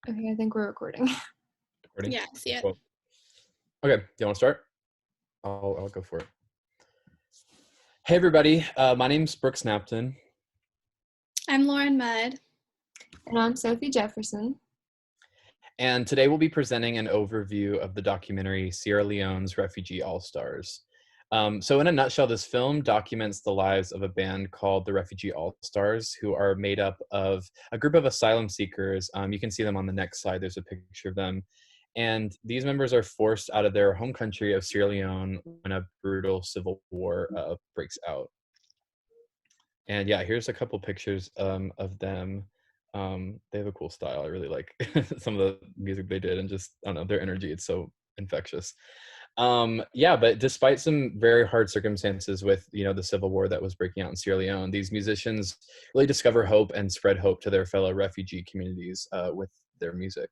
Okay, I think we're recording. Recording? Yeah, see it. Cool. Okay, do you want to start? I'll go for it. Hey everybody, my name's Brooks Napton. I'm Lauren Mudd. And I'm Sophie Jefferson. And today we'll be presenting an overview of the documentary Sierra Leone's Refugee All-Stars. So in a nutshell, this film documents the lives of a band called the Refugee All-Stars, who are made up of a group of asylum seekers. You can see them on the next slide. There's a picture of them. And these members are forced out of their home country of Sierra Leone when a brutal civil war breaks out. And yeah, here's a couple pictures of them. They have a cool style. I really like some of the music they did, and just, I don't know, their energy. It's so infectious. Yeah, but despite some very hard circumstances with, the civil war that was breaking out in Sierra Leone, these musicians really discover hope and spread hope to their fellow refugee communities with their music.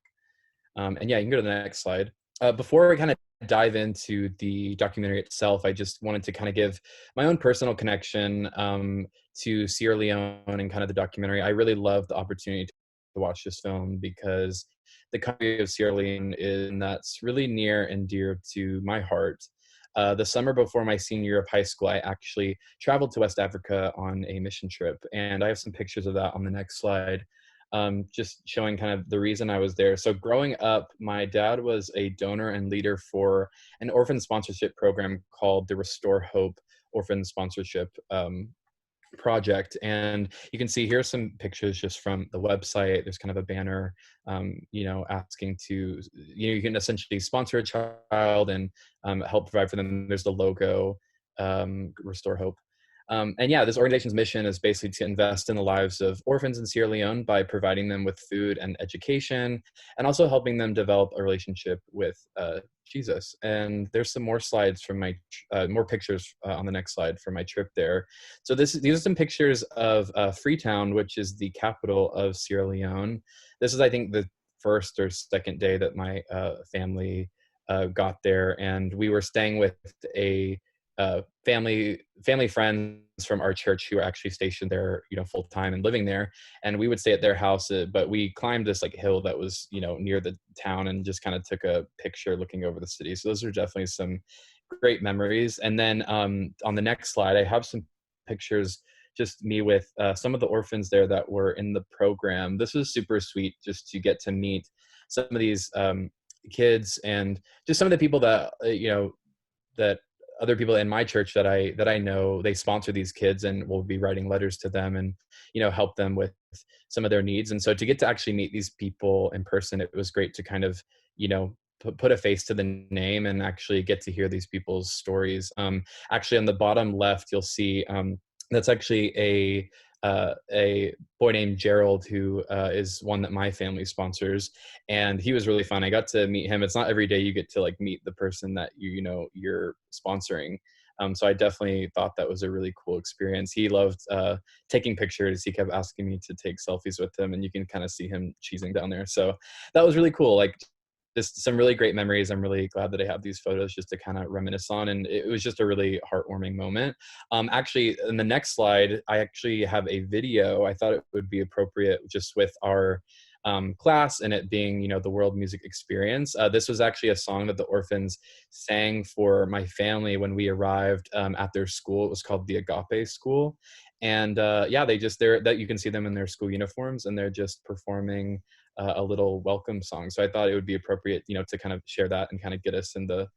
And yeah, you can go to the next slide. Before we kind of dive into the documentary itself, I just wanted to kind of give my own personal connection to Sierra Leone and kind of the documentary. I really love the opportunity to watch this film because the country of Sierra Leone that's really near and dear to my heart. The summer before my senior year of high school, I actually traveled to West Africa on a mission trip, and I have some pictures of that on the next slide. Just showing kind of the reason I was there. So growing up, my dad was a donor and leader for an orphan sponsorship program called the Restore Hope Orphan Sponsorship project. And you can see here's some pictures just from the website. There's kind of a banner, asking to, you can essentially sponsor a child and help provide for them. There's the logo, Restore Hope. And yeah, this organization's mission is basically to invest in the lives of orphans in Sierra Leone by providing them with food and education, and also helping them develop a relationship with Jesus. And there's some more slides from more pictures on the next slide from my trip there. So these are some pictures of Freetown, which is the capital of Sierra Leone. This is, I think, the first or second day that my family got there, and we were staying with a family friends from our church who were actually stationed there, full time and living there. And we would stay at their house, but we climbed this hill that was, near the town, and just kind of took a picture looking over the city. So those are definitely some great memories. And then on the next slide, I have some pictures, just me with some of the orphans there that were in the program. This was super sweet just to get to meet some of these kids, and just some of the people that, that other people in my church that I know, they sponsor these kids, and will be writing letters to them and, help them with some of their needs. And so to get to actually meet these people in person, it was great to kind of, put a face to the name and actually get to hear these people's stories. Actually on the bottom left, you'll see that's actually a boy named Gerald, who is one that my family sponsors, and he was really fun. I got to meet him. It's not every day you get to meet the person that you're sponsoring. So I definitely thought that was a really cool experience. He loved taking pictures. He kept asking me to take selfies with him, and you can kind of see him cheesing down there. So that was really cool. Just some really great memories. I'm really glad that I have these photos just to kind of reminisce on, and it was just a really heartwarming moment. Actually, in the next slide, I actually have a video. I thought it would be appropriate just with our class, and it being, the World Music Experience. This was actually a song that the orphans sang for my family when we arrived at their school. It was called the Agape School. And yeah, that you can see them in their school uniforms, and they're just performing a little welcome song. So I thought it would be appropriate, to kind of share that and kind of get us in the,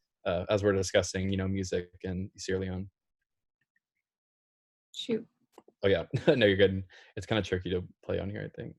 as we're discussing, music in Sierra Leone. Shoot. Oh yeah, no, you're good. It's kind of tricky to play on here, I think.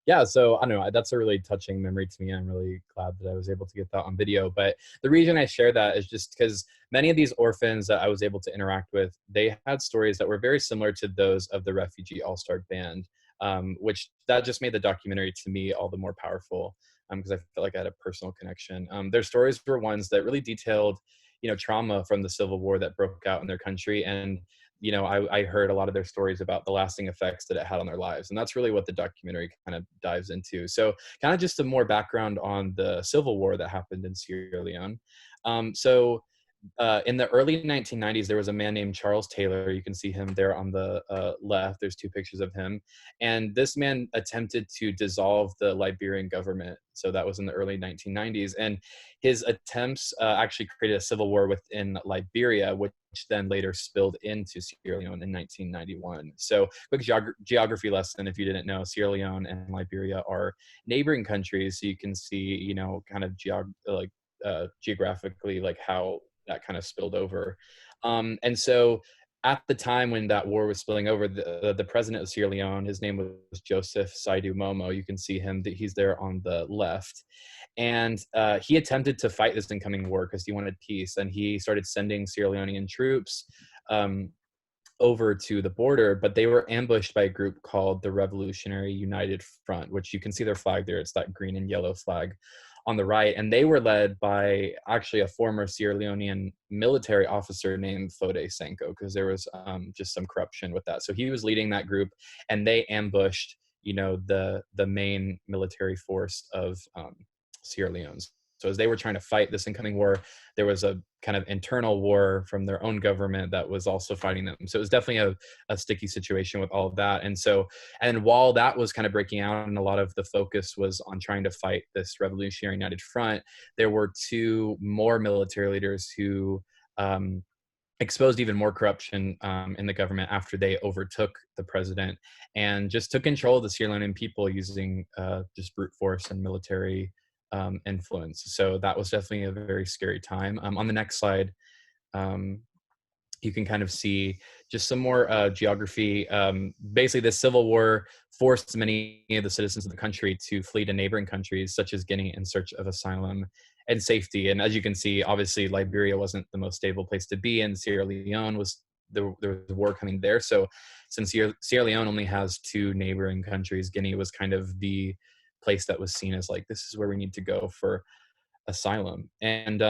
Yeah, so I don't know, that's a really touching memory to me. I'm really glad that I was able to get that on video. But the reason I share that is just because many of these orphans that I was able to interact with, they had stories that were very similar to those of the Refugee All-Star Band. which that just made the documentary to me all the more powerful because I felt like I had a personal connection. Their stories were ones that really detailed, trauma from the Civil War that broke out in their country. And, I heard a lot of their stories about the lasting effects that it had on their lives. And that's really what the documentary kind of dives into. So kind of just some more background on the Civil War that happened in Sierra Leone. In the early 1990s, there was a man named Charles Taylor. You can see him there on the left. There's two pictures of him. And this man attempted to dissolve the Liberian government. So that was in the early 1990s. And his attempts actually created a civil war within Liberia, which then later spilled into Sierra Leone in 1991. So quick geography lesson, if you didn't know, Sierra Leone and Liberia are neighboring countries. So you can see, kind of geographically, like how that kind of spilled over. And so at the time when that war was spilling over, the president of Sierra Leone, his name was Joseph Saidu Momo. You can see him, he's there on the left. And he attempted to fight this incoming war because he wanted peace. And he started sending Sierra Leonean troops over to the border, but they were ambushed by a group called the Revolutionary United Front, which you can see their flag there. It's that green and yellow flag on the right. And they were led by actually a former Sierra Leonean military officer named Fode Sanko, because there was just some corruption with that. So he was leading that group, and they ambushed, the main military force of Sierra Leone. So as they were trying to fight this incoming war, there was a kind of internal war from their own government that was also fighting them. So it was definitely a sticky situation with all of that. And while that was kind of breaking out and a lot of the focus was on trying to fight this Revolutionary United Front, there were two more military leaders who exposed even more corruption in the government after they overtook the president and just took control of the Sierra Leonean people using just brute force and military influence. So that was definitely a very scary time. On the next slide, you can kind of see just some more geography. Basically, the Civil War forced many of the citizens of the country to flee to neighboring countries such as Guinea in search of asylum and safety. And as you can see, obviously, Liberia wasn't the most stable place to be, and Sierra Leone was there was war coming there. So since Sierra Leone only has two neighboring countries, Guinea was kind of the place that was seen as like, this is where we need to go for asylum. And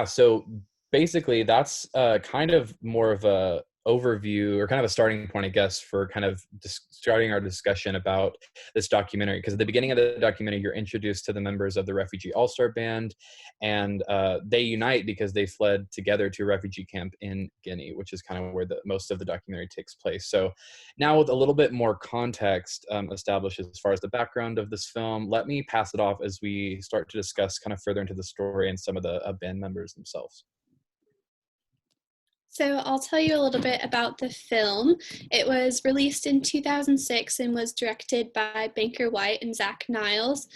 so basically that's kind of more of a overview or kind of a starting point, I guess, for kind of starting our discussion about this documentary. Because at the beginning of the documentary, you're introduced to the members of the Refugee All-Star Band, and they unite because they fled together to a refugee camp in Guinea, which is kind of where most of the documentary takes place. So now with a little bit more context established as far as the background of this film, let me pass it off as we start to discuss kind of further into the story and some of the band members themselves. So I'll tell you a little bit about the film. It was released in 2006 and was directed by Banker White and Zach Niles.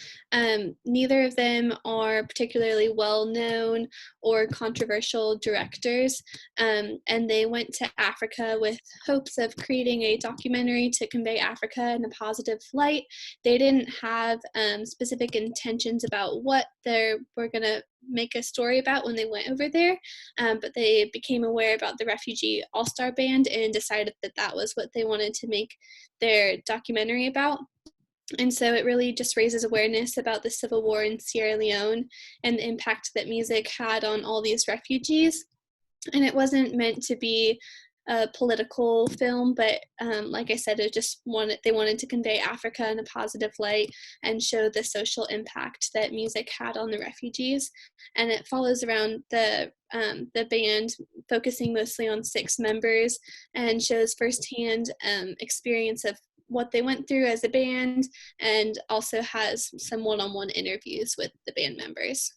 Neither of them are particularly well-known or controversial directors, and they went to Africa with hopes of creating a documentary to convey Africa in a positive light. They didn't have specific intentions about what they were going to make a story about when they went over there, but they became aware about the Refugee All-Star Band and decided that that was what they wanted to make their documentary about. And so it really just raises awareness about the Civil War in Sierra Leone and the impact that music had on all these refugees. And it wasn't meant to be a political film, but like I said, they wanted to convey Africa in a positive light and show the social impact that music had on the refugees. And it follows around the band, focusing mostly on 6 members, and shows firsthand experience of what they went through as a band, and also has some one-on-one interviews with the band members.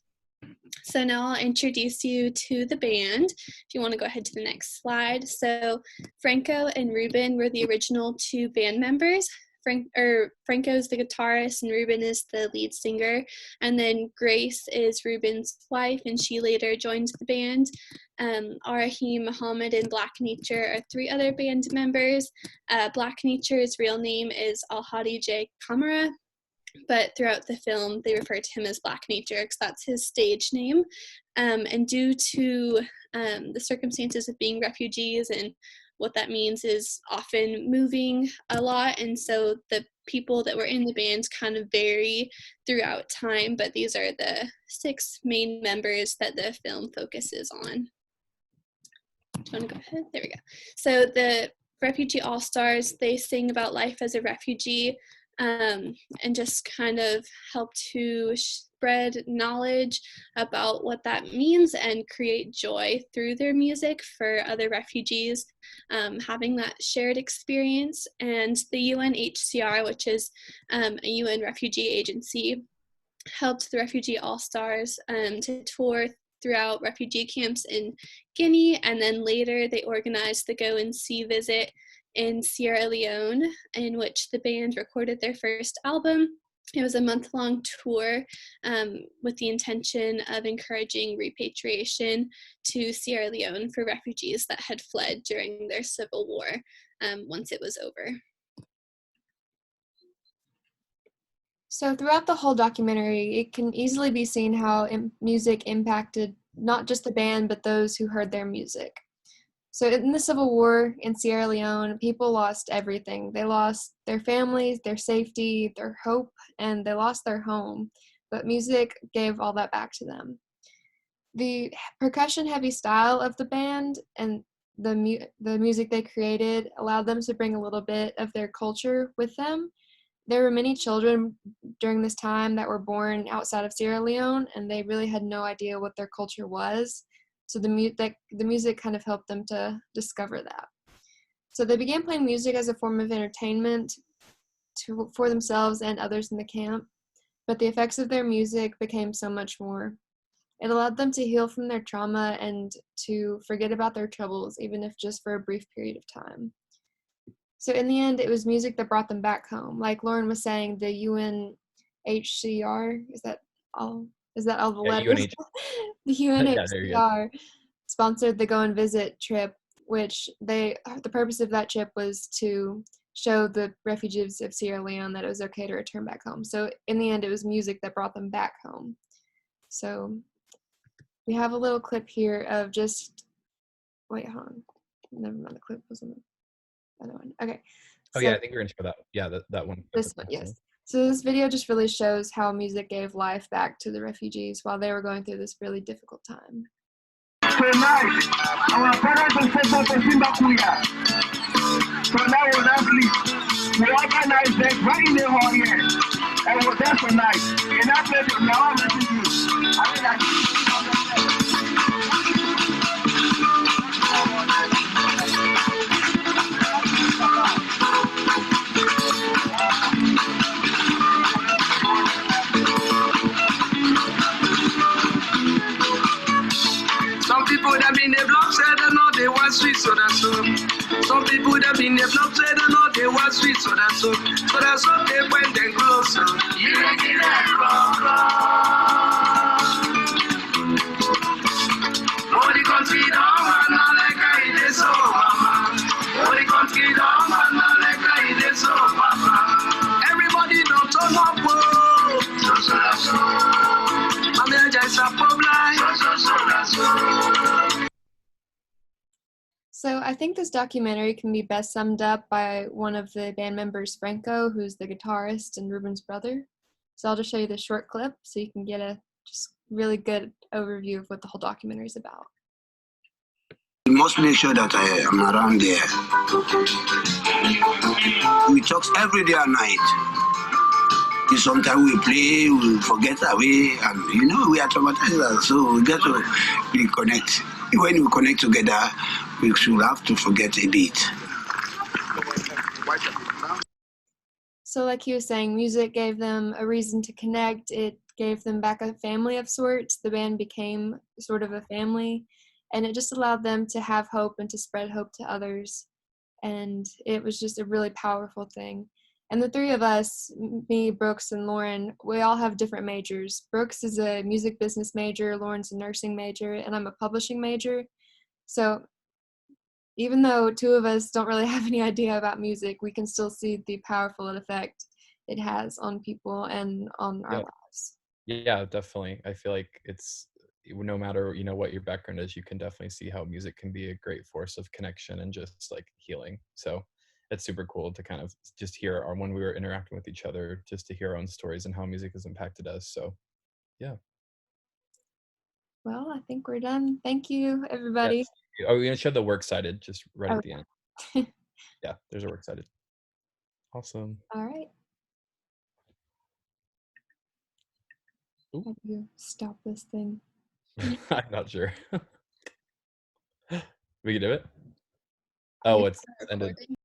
So now I'll introduce you to the band. If you want to go ahead to the next slide. So Franco and Ruben were the original 2 band members. Franco is the guitarist and Ruben is the lead singer. And then Grace is Ruben's wife, and she later joined the band. Arahim Muhammad and Black Nature are 3 other band members. Black Nature's real name is Alhadi J. Kamara, but throughout the film they refer to him as Black Nature because that's his stage name. And due to the circumstances of being refugees and what that means is often moving a lot, and so the people that were in the band kind of vary throughout time, but these are the 6 main members that the film focuses on. Do you want to go ahead? There we go. So the Refugee All-Stars, they sing about life as a refugee, and just kind of help to spread knowledge about what that means and create joy through their music for other refugees, having that shared experience. And the UNHCR, which is a UN refugee agency, helped the Refugee All-Stars to tour throughout refugee camps in Guinea, and then later they organized the Go and See visit in Sierra Leone, in which the band recorded their first album. It was a month-long tour with the intention of encouraging repatriation to Sierra Leone for refugees that had fled during their civil war once it was over. So throughout the whole documentary, it can easily be seen how music impacted not just the band, but those who heard their music. So in the Civil War in Sierra Leone, people lost everything. They lost their families, their safety, their hope, and they lost their home. But music gave all that back to them. The percussion-heavy style of the band and the music they created allowed them to bring a little bit of their culture with them. There were many children during this time that were born outside of Sierra Leone, and they really had no idea what their culture was. So the music kind of helped them to discover that. So they began playing music as a form of entertainment for themselves and others in the camp, but the effects of their music became so much more. It allowed them to heal from their trauma and to forget about their troubles, even if just for a brief period of time. So in the end, it was music that brought them back home. Like Lauren was saying, the UNHCR, is that all the letters? The Yeah, there you go. UNHCR sponsored the Go and Visit trip, which the purpose of that trip was to show the refugees of Sierra Leone that it was okay to return back home. So in the end, it was music that brought them back home. So we have a little clip here of just, wait, hold on. Never mind, the clip was on the other one. Okay. Oh yeah, I think we're gonna show that. Yeah, that one. This one, yes. So this video just really shows how music gave life back to the refugees while they were going through this really difficult time. Tonight, our parents will set up a Simba Kuya. So now we'll not sleep. We organize that right in the hall here. And we're there tonight. In that place, we're all refugees. I mean, some people that been the block said they know they want sweet, so that's so. Some people that been the block said they know they want sweet, so that's so. So that's so they went then closer. You make it oh, the country don't want no like I did so, mama. Oh, the country don't want no like I did so, mama. Everybody don't turn up, oh. So. I'm just a public. So I think this documentary can be best summed up by one of the band members, Franco, who's the guitarist and Ruben's brother. So I'll just show you this short clip so you can get a just really good overview of what the whole documentary is about. You must make sure that I am around there. We talk every day and night. Sometimes we play, we forget away, and we are traumatized, so we got to reconnect. When we connect together, we should have to forget a bit. So like he was saying, music gave them a reason to connect. It gave them back a family of sorts. The band became sort of a family, and it just allowed them to have hope and to spread hope to others. And it was just a really powerful thing. And the three of us, me, Brooks, and Lauren, we all have different majors. Brooks is a music business major, Lauren's a nursing major, and I'm a publishing major. So even though two of us don't really have any idea about music, we can still see the powerful effect it has on people and on our lives. Yeah, definitely. I feel like it's no matter, you know, what your background is, you can definitely see how music can be a great force of connection and just like healing. So it's super cool to kind of just hear our, when we were interacting with each other, just to hear our own stories and how music has impacted us. So yeah. Well, I think we're done. Thank you, everybody. Yes. Are we gonna show the works cited just right Oh. at the end? Yeah, there's a works cited. Awesome. All right. Ooh. How do you stop this thing? I'm not sure. We can do it. Yeah, Oh, it's ended. recording.